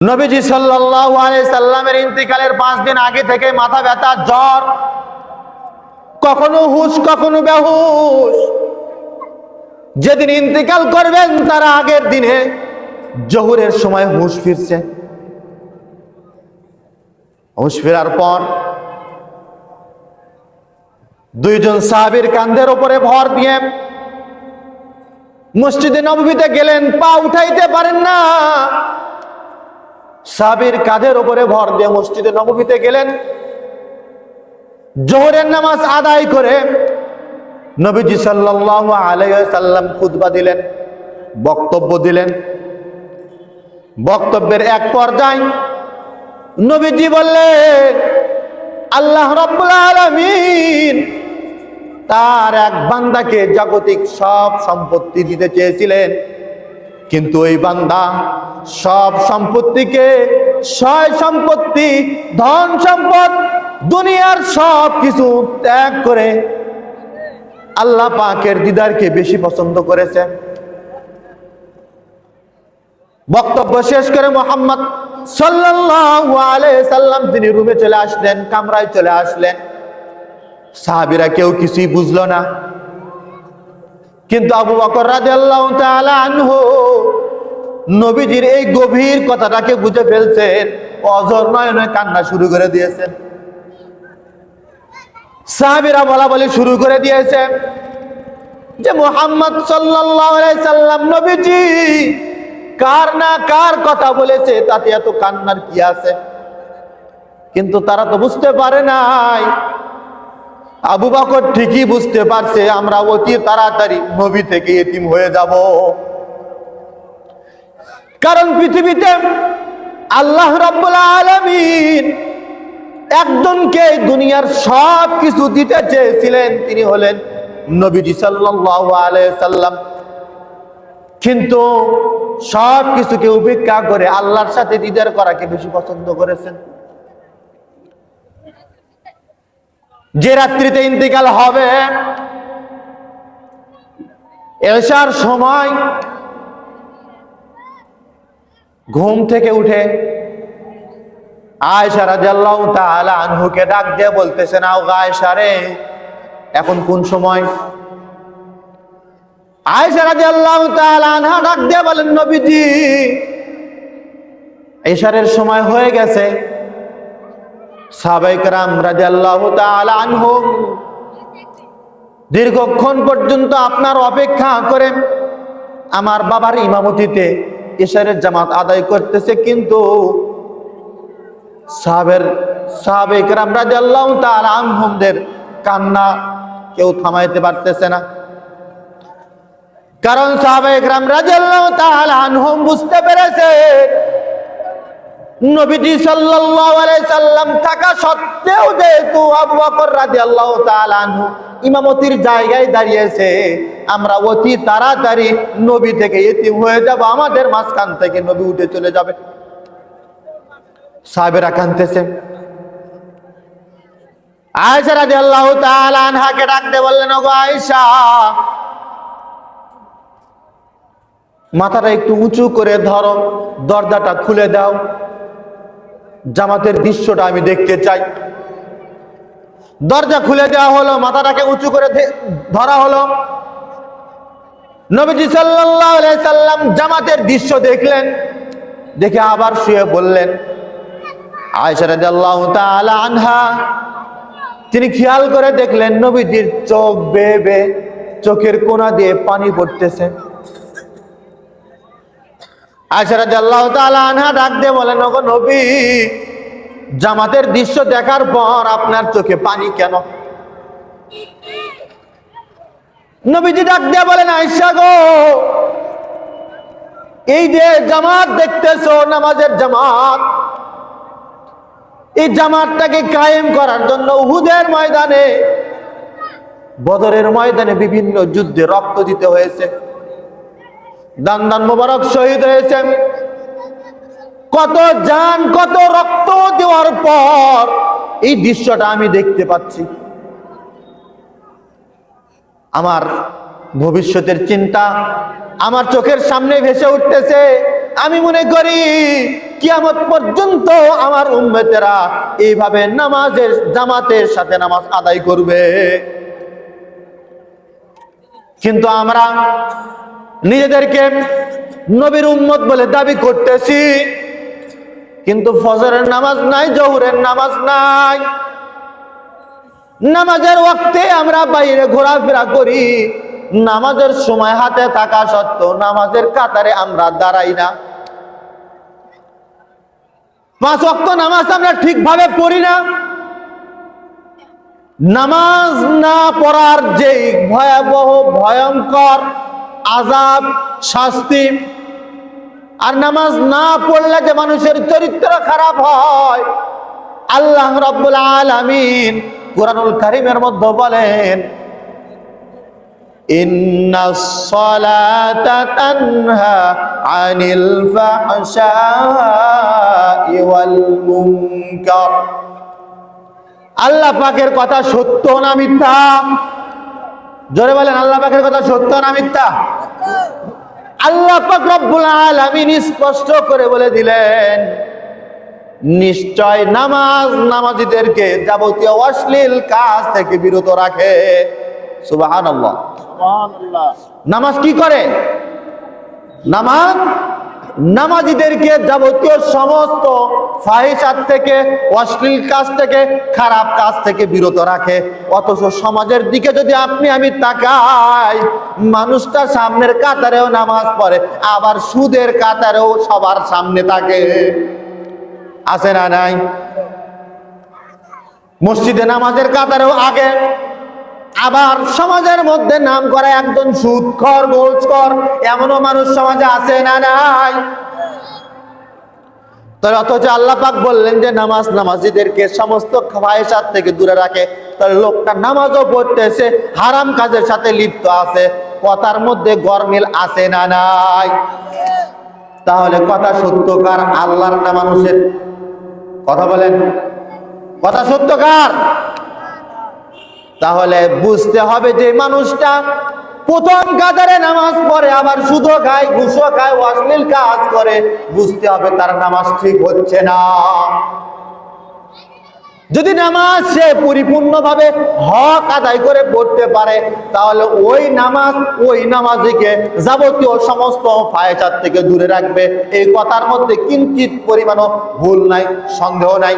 নবীজি সাল্লাল্লাহু আলাইহি সাল্লামের ইন্তিকালের 5 দিন আগে থেকে মাথা ব্যথা, জ্বর, কখনো হুঁশ কখনো বেহুশ। যেদিন ইন্তিকাল করবেন তার আগের দিনে জোহরের সময় হুঁশ ফিরছে। হুঁশ ফেরার পর দুইজন সাহাবীর কাঁধের উপরে ভর দিয়ে মসজিদে নববীতে গেলেন, পা উঠাইতে পারেন না। সাহাবীর কাঁধের উপরে ভর দিয়ে মসজিদে নববীতে গেলেন। জোহরের নামাজ আদায় করে নবীজি সাল্লাল্লাহু আলাইহি ওয়াসাল্লাম খুতবা দিলেন, বক্তব্য দিলেন। বক্তব্যের এক পর্যায়ে নবীজি বললেন, আল্লাহ রাব্বুল আলামিন তার এক বান্দাকে জাগতিক সব সম্পত্তি দিতে চেয়েছিলেন, কিন্তু ওই বান্দা সব সম্পত্তিকে, সয় সম্পত্তি, ধন সম্পদ, দুনিয়ার সব কিছু ত্যাগ করে আল্লাহ পাকের দিদারকে বেশি পছন্দ করেছে। বক্তব্য শেষ করে মুহাম্মদ সাল্লাল্লাহু আলাইহি সাল্লাম তিনি রুমে চলে আসলেন, কামরায় চলে আসলেন। সাহাবীরা কেউ কিছুই বুঝলো না, কিন্তু আবু বকর রাদিয়াল্লাহু তাআলা আনহু নবীজির এই গভীর কথাটাকে বুঝে ফেলছেন, অঝর নয়নে কান্না শুরু করে দিয়েছেন। সাহাবীরা বলাবলি শুরু করে দিয়েছে যে মুহাম্মদ সাল্লাল্লাহু আলাইহি সাল্লাম নবীজি কার না কার কথা বলেছে, তাতে এত কান্নার কি আছে? কিন্তু তারা তো বুঝতে পারে নাই। আবু বকর ঠিকই বুঝতে পারছে, আমরা অতি তাড়াতাড়ি নবী থেকে এতিম হয়ে যাব। কারণ পৃথিবীতে আল্লাহ রাব্বুল আলামিন একজনকে দুনিয়ার সব কিছু দিতে চেয়েছিলেন, তিনি হলেন নবীজি সাল্লাল্লাহু আলাইহি সাল্লাম। কিন্তু সব কিছুকে উপেক্ষা করে আল্লাহর সাথে দিদার করাকে বেশি পছন্দ করেছেন। যে রাত্রিতে ইন্তিকাল হবে, এশার সময় ঘুম থেকে উঠে আয়েশা রাদিয়াল্লাহু তাআলা আনহুকে ডাক দিয়ে বলতেছেন, আও গো আয়েশা রে, এখন কোন সময়? আয়েশা রাদিয়াল্লাহু তাআলা আনহা ডাক দিয়ে বলেন, নবীজি এশারের সময় হয়ে গেছে। সাহাবায়ে কেরাম রাদিয়াল্লাহু তাআলা আনহুম দীর্ঘক্ষণ পর্যন্ত আপনার অপেক্ষা করে আমার বাবার ইমামতিতে এশারের জামাত আদায় করতেছে, কিন্তু সাহাবায়ে কেরাম রাদিয়াল্লাহু তাআলা আনহুমদের কান্না কেউ থামাইতে পারতেছে না। কারণ সাহাবায়ে কেরাম রাদিয়াল্লাহু তাআলা আনহুম বুঝতে পেরেছে নবীজি সাল্লাল্লাহু আলাইহি সাল্লাম থাকা সত্ত্বেও যেহেতু আবু বকর রাদিয়াল্লাহু তাআলা আনহু ইমামতির জায়গায় দাঁড়িয়েছে, আমরা অতি তাড়াতাড়ি নবী থেকে এতিম হয়ে যাব, আমাদের মাঝখান থেকে নবী উঠে চলে যাবে। সাহাবীরা কাঁদতেছেন। আয়েশা রাদিয়াল্লাহু তাআলা আনহাকে ডাকতে বললেন, ওগো আয়েশা, মাথাটা একটু উঁচু করে ধরো, দরজাটা খুলে দাও, জামাতের দৃশ্যটা আমি দেখতে চাই। দরজা খুলে দেওয়া হলো, মাথাটাকে উঁচু করে ধরা হলো। নবীজি সাল্লাল্লাহু আলাইহি সাল্লাম জামাতের দৃশ্য দেখলেন, দেখে আবার শুয়ে বললেন। আয়েশা রাদিয়াল্লাহু তাআলা আনহা তিনি খেয়াল করে দেখলেন নবীজির চোখ বেয়ে বেয়ে চোখের কোনা দিয়ে পানি পড়তেছে। আয়েশা রাদিয়াল্লাহু তাআলা আনহা ডাক দিয়ে বলেন, ওগো নবী, জামাতের দৃশ্য দেখার পর আপনার চোখে পানি কেন? নবীজি ডাক দিয়ে বলেন, আয়েশা গো, এই যে জামাত দেখতেছো, নামাজের জামাত, এই জামাতটাকে কায়েম করার জন্য উহুদের ময়দানে, বদরের ময়দানে বিভিন্ন যুদ্ধে রক্ত দিতে হয়েছে, দান দান মোবারক শহীদ হয়েছেন। কত জান, কত রক্ত দেওয়ার পর এই দৃশ্যটা আমি দেখতে পাচ্ছি। আমার ভবিষ্যতের চিন্তা আমার চোখের সামনে ভেসে উঠতেছে। আমি মনে করি কিয়ামত পর্যন্ত আমার উম্মতেরা এইভাবে নামাজের জামাতের সাথে নামাজ আদায় করবে। কিন্তু আমরা নিজেদেরকে নবীর উম্মত বলে দাবি করতেছি, কিন্তু ফজরের নামাজ নাই, জোহরের নামাজ নাই। নামাজের ওয়াক্তে আমরা বাইরে ঘোরাফেরা করি, নামাজের সময় হাতে থাকা সত্ত্বেও নামাজের কাতারে আমরা দাঁড়াই না। 5 ওয়াক্ত নামাজ আমরা ঠিকভাবে পড়ি না। নামাজ না পড়ার যে ভয়াবহ ভয়ঙ্কর আযাব শাস্তি, আর নামাজ না পড়লে যে মানুষের চরিত্র খারাপ হয়, আল্লাহ রাব্বুল আলামিন কুরআনুল কারীমের মধ্যে বলেন, ইন্নাস সালাতা তানহা আনিল ফাহশাই ওয়াল মুনকার। আল্লাহ পাকের কথা সত্য না মিথ্যা? জোরে বলেন, আল্লাহ পাকের কথা সত্য না মিথ্যা? আল্লাহ পাক রব্বুল আলামিন স্পষ্ট করে বলে দিলেন, নিশ্চয় নামাজ নামাজীদেরকে যাবতীয় অশ্লীল কাজ থেকে বিরত রাখে। সুবহানাল্লাহ, সুবহানাল্লাহ। নামাজ কি করে? নামাজ নামাজীদেরকে যাবতীয় সমস্ত ফাহিশাত থেকে, অশ্লীল কাজ থেকে, খারাপ কাজ থেকে বিরত রাখে। অথচ সমাজের দিকে যদি আপনি আমি তাকাই, মানুষটা সামনের কাতারেও নামাজ পড়ে, আবার সুদের কাতারেও সবার সামনে থাকে। আছে না নাই? মসজিদে নামাজের কাতারেও আগে, আবার সমাজের মধ্যে নাম করা একজন সুদখোর, ঘুষখোর, এমনও মানুষ সমাজে আছে না নাই? তবে অথচ আল্লাহ পাক বললেন যে নামাজ নামাজীদেরকে সমস্ত ফাহিশাত থেকে দূরে রাখে। তাহলে লোকটা নামাজও পড়তেছে, হারাম কাজের সাথে লিপ্ত আছে, কথার মধ্যে গরমিল আছে না নাই? তাহলে কথা সত্যকার আল্লাহর না মানুষের? কথা বলেন, কথা সত্যকার? তাহলে বুঝতে হবে যে মানুষটা প্রথম কাতারে নামাজ পড়ে, আবার সুদও খায়, ঘুষও খায়, অশ্লীল কাজ করে, বুঝতে হবে তার নামাজ ঠিক হচ্ছে না। যদি নামাজ সে পরিপূর্ণভাবে হক আদায় করে পড়তে পারে, তাহলে ওই নামাজ ওই নামাজিকে যাবতীয় সমস্ত ফাহিশাত থেকে দূরে রাখবে। এই কথার মধ্যে কিঞ্চিত পরিমাণও ভুল নাই, সন্দেহ নাই।